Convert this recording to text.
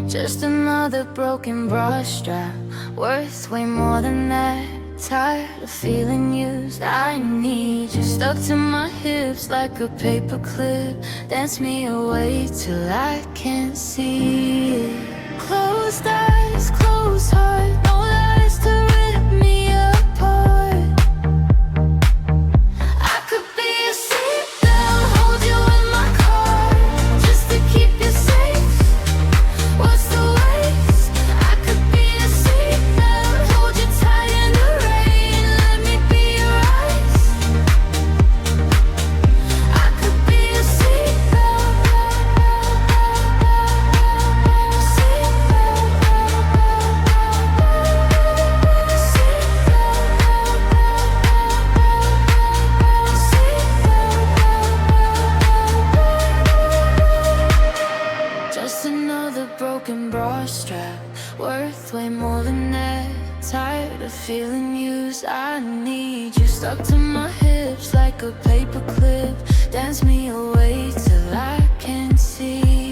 Just another broken bra strap, worth way more than that. Tired of feeling used, I need you. Stuck to my hips like a paper clip. Dance me away till I can't see it. Closed eyes, closed heart, no lies to rip me apart. I could be a seatbelt, hold you in my car, just to keep you safe. What's the waste? I could be a seatbelt, hold you tight in the rain, let me be your ice. I could be a seatbelt, just another broken bra strap, worth way more than that. Tired of feeling used, I need you. Stuck to my hips like a paper clip. Dance me away till I can't see.